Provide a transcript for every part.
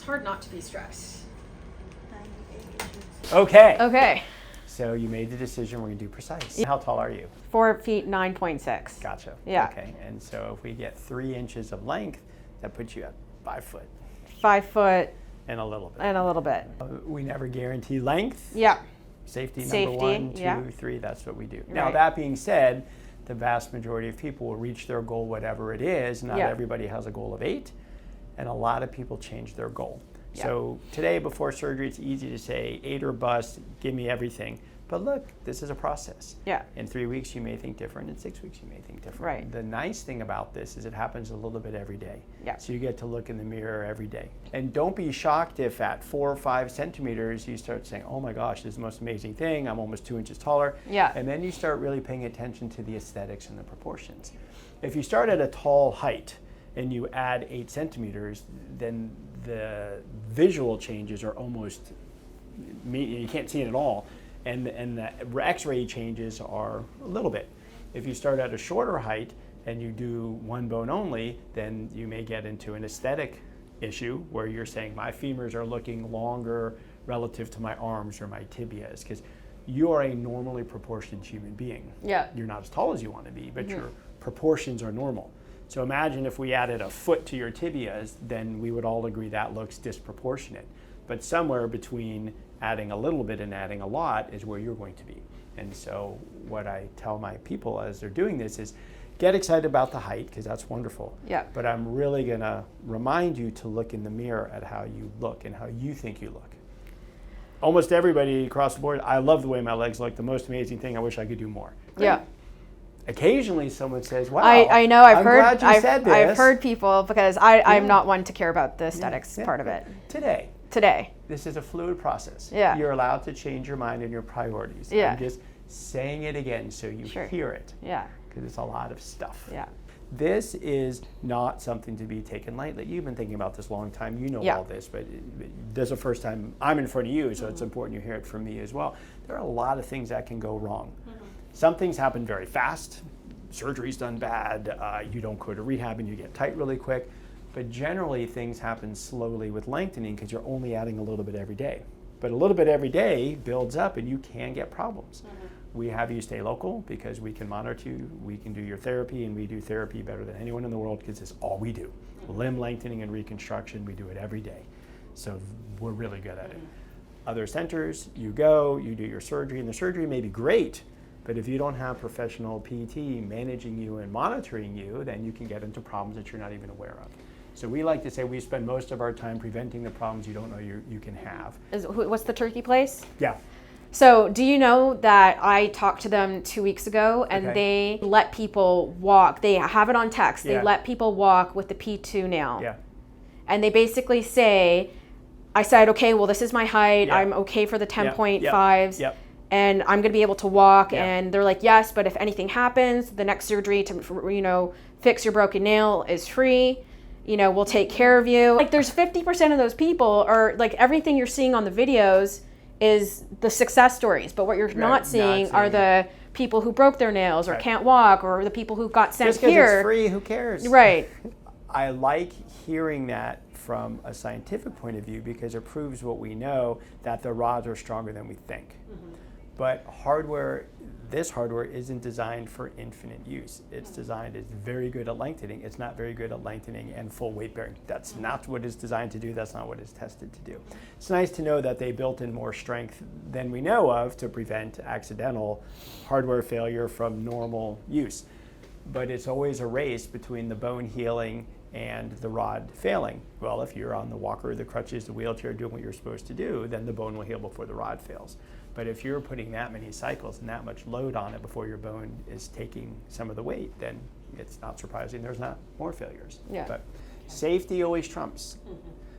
hard not to be stressed. Okay. Okay. So you made the decision we're going to do precise. How tall are you? 4 feet 9.6. Gotcha. Yeah. Okay. And so if we get 3 inches of length, that puts you at 5 foot 5 foot and a little bit. and a little bit. We never guarantee length. Yeah. Safety number Safety, 1, 2, yeah. 3, that's what we do. Now Right. that being said, the vast majority of people will reach their goal, whatever it is. Not Yeah. everybody has a goal of 8, and a lot of people change their goal. Yeah. So today before surgery, it's easy to say 8 or bust, give me everything. But look, this is a process. Yeah. In 3 weeks, you may think different. In 6 weeks, you may think different. Right. The nice thing about this is it happens a little bit every day. Yeah. So you get to look in the mirror every day. And don't be shocked if at 4 or 5 centimeters, you start saying, oh my gosh, this is the most amazing thing. I'm almost 2 inches taller. Yeah. And then you start really paying attention to the aesthetics and the proportions. If you start at a tall height and you add 8 centimeters, then the visual changes are almost, you can't see it at all. And the x-ray changes are a little bit. If you start at a shorter height and you do one bone only, then you may get into an aesthetic issue where you're saying my femurs are looking longer relative to my arms or my tibias, because you are a normally proportioned human being. Yeah. You're not as tall as you want to be, but your proportions are normal. So imagine if we added a foot to your tibias, then we would all agree that looks disproportionate. But somewhere between adding a little bit and adding a lot is where you're going to be. And so what I tell my people as they're doing this is get excited about the height, because that's wonderful. Yeah. But I'm really going to remind you to look in the mirror at how you look and how you think you look. Almost everybody across the board, I love the way my legs look. The most amazing thing, I wish I could do more. Great. Yeah. Occasionally someone says, wow, I know, I'm glad you said this. I've heard people, because I'm not one to care about the aesthetics part of it. Today. This is a fluid process. Yeah. You're allowed to change your mind and your priorities. Yeah. I'm just saying it again so you hear it. Yeah. Because it's a lot of stuff. Yeah. This is not something to be taken lightly. You've been thinking about this a long time. You know all this, but this is the first time I'm in front of you, so it's important you hear it from me as well. There are a lot of things that can go wrong. Some things happen very fast. Surgery's done bad. You don't go to rehab and you get tight really quick. But generally, things happen slowly with lengthening because you're only adding a little bit every day. But a little bit every day builds up and you can get problems. We have you stay local because we can monitor you, we can do your therapy, and we do therapy better than anyone in the world because it's all we do. Limb lengthening and reconstruction, we do it every day. So we're really good at it. Other centers, you go, you do your surgery, and the surgery may be great, but if you don't have professional PT managing you and monitoring you, then you can get into problems that you're not even aware of. So we like to say we spend most of our time preventing the problems you don't know you can have. What's the turkey place? Yeah. So do you know that I talked to them 2 weeks ago, and they let people walk. They have it on text. They let people walk with the P2 nail. Yeah. And they basically say, I said, okay, well, this is my height. I'm okay for the 10.5s. Yep. And I'm going to be able to walk. And they're like, yes, but if anything happens, the next surgery to, fix your broken nail is free. We'll take care of you. Like, there's 50% of those people are like, everything you're seeing on the videos is the success stories, but what you're not seeing are the people who broke their nails or can't walk, or the people who got sent Just 'cause here. it's free, who cares? Right. I like hearing that from a scientific point of view because it proves what we know, that the rods are stronger than we think. But this hardware isn't designed for infinite use. It's designed, it's very good at lengthening. It's not very good at lengthening and full weight bearing. That's not what it's designed to do. That's not what it's tested to do. It's nice to know that they built in more strength than we know of to prevent accidental hardware failure from normal use. But it's always a race between the bone healing and the rod failing. Well, if you're on the walker, the crutches, the wheelchair, doing what you're supposed to do, then the bone will heal before the rod fails. But if you're putting that many cycles and that much load on it before your bone is taking some of the weight, then it's not surprising there's not more failures. Yeah. But safety always trumps.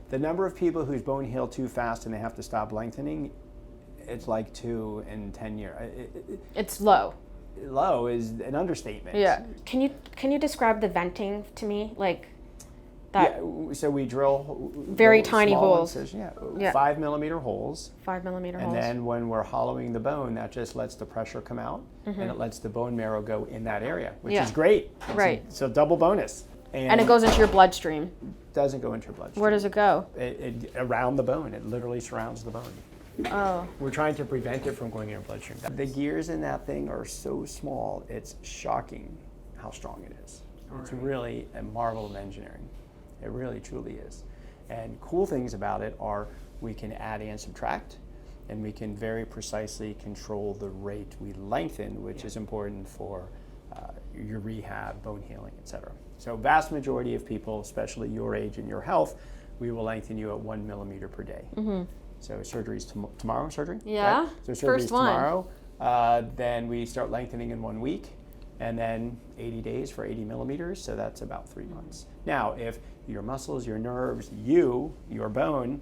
The number of people whose bone heal too fast and they have to stop lengthening, it's like 2 in 10 years. It's low. Low is an understatement. Yeah. Can you describe the venting to me? Like that. Yeah, so we drill very tiny holes. 5 millimeter holes. 5 millimeter and holes. And then when we're hollowing the bone, that just lets the pressure come out and it lets the bone marrow go in that area, which is great. Right. So double bonus. And it goes into your bloodstream. Doesn't go into your bloodstream. Where does it go? Around the bone. It literally surrounds the bone. Oh. We're trying to prevent it from going in your bloodstream. The gears in that thing are so small, it's shocking how strong it is. It's really a marvel of engineering. It really, truly is. And cool things about it are we can add and subtract, and we can very precisely control the rate we lengthen, which is important for your rehab, bone healing, etc. So vast majority of people, especially your age and your health, we will lengthen you at 1 millimeter per day. Mm-hmm. So surgery's tomorrow, surgery? Yeah, right? So surgery's first one. Tomorrow, then we start lengthening in 1 week, and then 80 days for 80 millimeters, so that's about 3 months. Now, if your muscles, your nerves, your bone,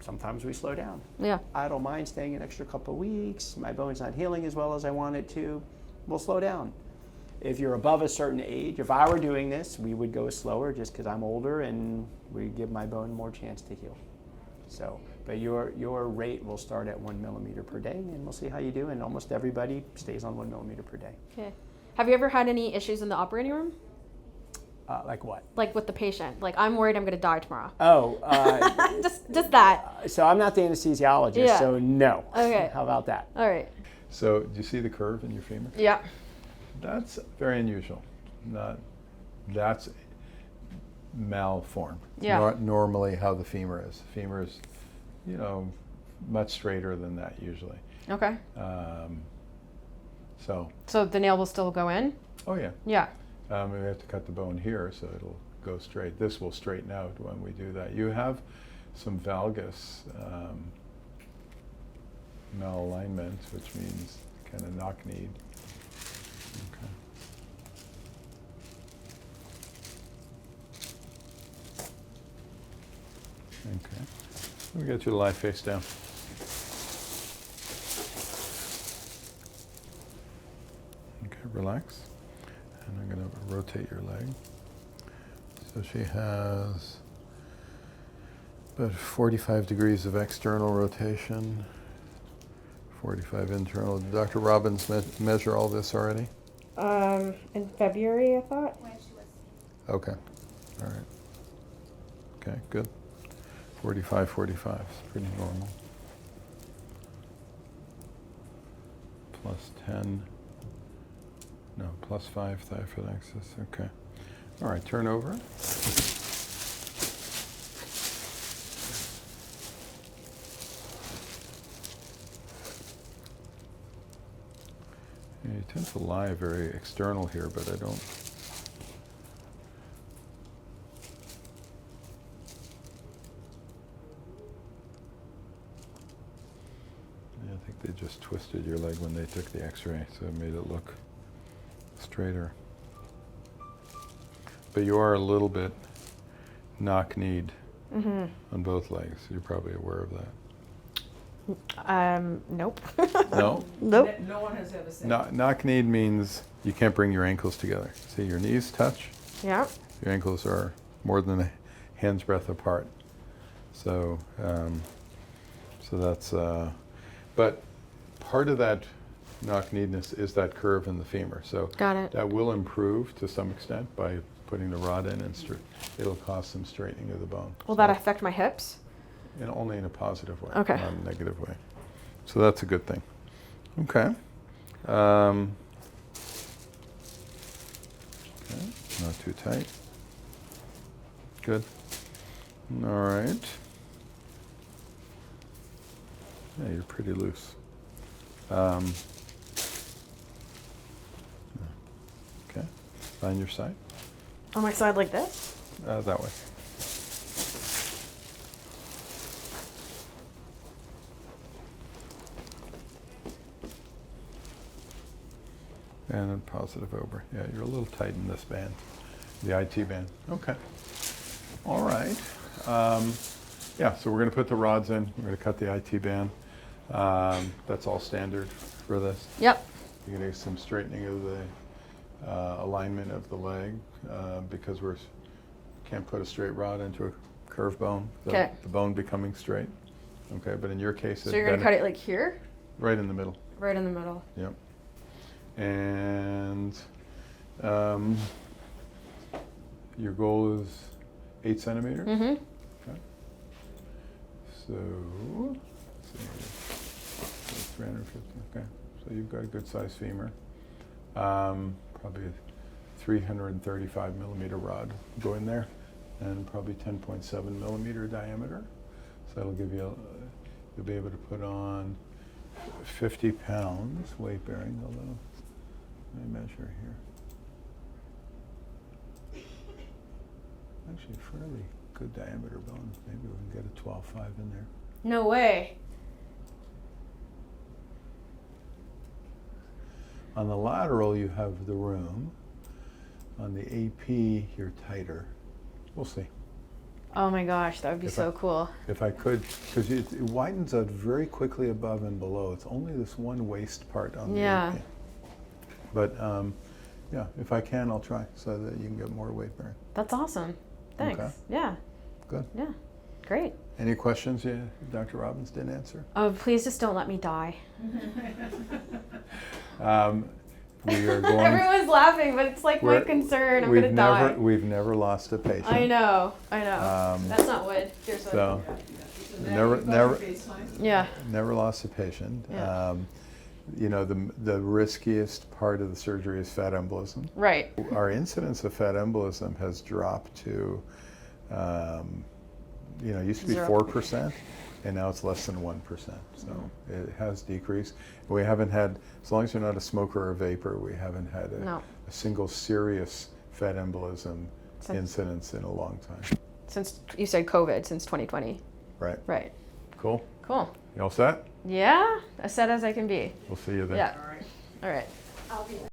sometimes we slow down. Yeah. I don't mind staying an extra couple of weeks, my bone's not healing as well as I want it to, we'll slow down. If you're above a certain age, if I were doing this, we would go slower just because I'm older and we give my bone more chance to heal. So, but your rate will start at 1 millimeter per day, and we'll see how you do, and almost everybody stays on 1 millimeter per day. Okay. Have you ever had any issues in the operating room? Like what? Like with the patient. Like, I'm worried I'm going to die tomorrow. Oh. Just that. So I'm not the anesthesiologist, so no. Okay. How about that? All right. So do you see the curve in your femur? Yeah. That's very unusual. That's malformed. Yeah. Not normally how the femur is. Femur is, much straighter than that usually. Okay. So the nail will still go in? Oh yeah. Yeah. We have to cut the bone here so it'll go straight. This will straighten out when we do that. You have some valgus malalignment, which means kind of knock-kneed. Okay. Okay. We'll get you to lie face down. Okay, relax. And I'm going to rotate your leg. So she has about 45 degrees of external rotation, 45 internal. Did Dr. Robbins measure all this already? In February, I thought. Okay. All right. Okay, good. 45, 45. It's pretty normal. Plus 10. No, plus 5 thigh foot axis. Okay. All right, turn over. Yeah, you tend to lie very external here, but I don't. Yeah, I think they just twisted your leg when they took the x-ray, so it made it look straighter. But you are a little bit knock-kneed on both legs. You're probably aware of that. Nope. No? Nope. No one has ever said. Knock-kneed means you can't bring your ankles together. See, your knees touch. Yeah. Your ankles are more than a hand's breadth apart. So, so that's. But part of that knock-kneedness is that curve in the femur. So Got it. that will improve to some extent by putting the rod in, and it'll cause some straightening of the bone. Will that affect my hips? And only in a positive way, Okay. not a negative way. So that's a good thing. Okay. Okay. Not too tight. Good. All right. Yeah, you're pretty loose. Okay. Find your side. On my side like this? That way. And then positive over. Yeah, you're a little tight in this band, the IT band. Okay. All right. Yeah, so we're going to put the rods in. We're going to cut the IT band. That's all standard for this. Yep. You're going to get some straightening of the alignment of the leg because we can't put a straight rod into a curved bone. Okay. The bone becoming straight. Okay, but in your case, So you're going to cut it like here? right in the middle. Right in the middle. Yep. And your goal is 8 centimeters? Mm-hmm. Okay. So, let's see, 350, okay. So you've got a good sized femur. Probably a 335 millimeter rod go in there, and probably 10.7 millimeter diameter. So that'll give you, you'll be able to put on 50 pounds weight bearing, although, let me measure here. Actually, fairly good diameter bone. Maybe we can get a 12.5 in there. No way. On the lateral, you have the room. On the AP, you're tighter. We'll see. Oh my gosh, that would be so cool. If I could, because it widens out very quickly above and below. It's only this one waist part on the AP. But yeah, if I can, I'll try so that you can get more weight bearing. That's awesome. Thanks. Okay. Yeah. Good. Yeah. Great. Any questions Dr. Robbins didn't answer? Oh, please just don't let me die. We are going. Everyone's laughing, but it's like my concern. I'm gonna die. We've never lost a patient. I know. That's not wood. Here's wood. So, never lost a patient. Yeah. You know, the riskiest part of the surgery is fat embolism. Right. Our incidence of fat embolism has dropped to, you know, it used to be 4%, and now it's less than 1%. So it has decreased. We haven't had, as long as you're not a smoker or a vapor, we haven't had a single serious fat embolism incidence in a long time. Since you said COVID, since 2020. Right. Right. Cool. Cool. You all set? Yeah, as set as I can be. We'll see you then. Yeah. All right. I'll be there.